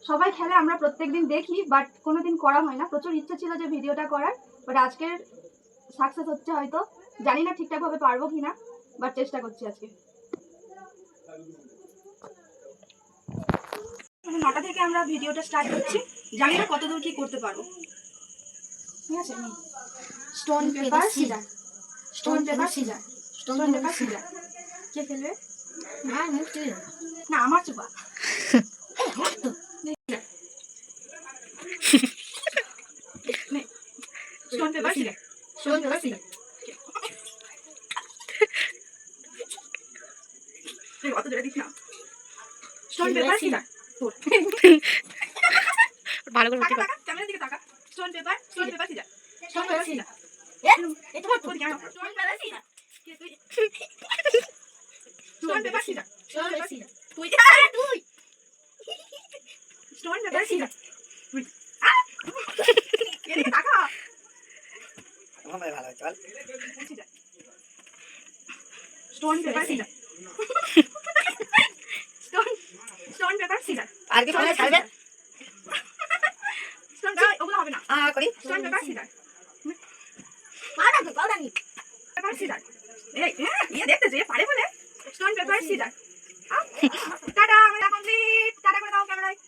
সবাই খেলে, আমরা প্রত্যেকদিন দেখি, বাট কোনোদিন করা হয় না। প্রচুর ইচ্ছা ছিল যে ভিডিওটা করার, বাট আজকের সাকসেস হচ্ছে হয়তো, জানি না ঠিকঠাকভাবে পারবো কিনা, বাট চেষ্টা করছি আজকে। 9টা থেকে আমরা ভিডিওটা স্টার্ট করছি, জানি না কতদূর কি করতে পারবো। ঠিক আছে, stone paper scissor, stone paper scissor, stone paper scissor. কে খেলবে? না, আমার চুপা। Stone paper scissor, stone paper scissor. অত জোরে দিস না। Stone paper scissor. ভালো করে তাকা, ক্যামেরার দিকে তাকা। Stone paper scissor, stone paper scissor. এ তোমার কোন কেন? Stone paper scissor. কে তুই? Stone paper scissor, stone paper scissor. তুই আরে তুই। Stone paper scissor. তুই এদিকে তাকা। আমার ভালো চল। Caesar, stone paper scissor. Stone paper scissor. আর কি বলে ছাড়বে? স্টোন ওগুলো হবে না। করি stone paper scissor. Powder paper scissor. এই নিয়ে দেখতে যে পারে বলে স্টোন পেপার সিজার। টাটা, আমরা কমপ্লিট। টাটা করে দাও ক্যামেরায়।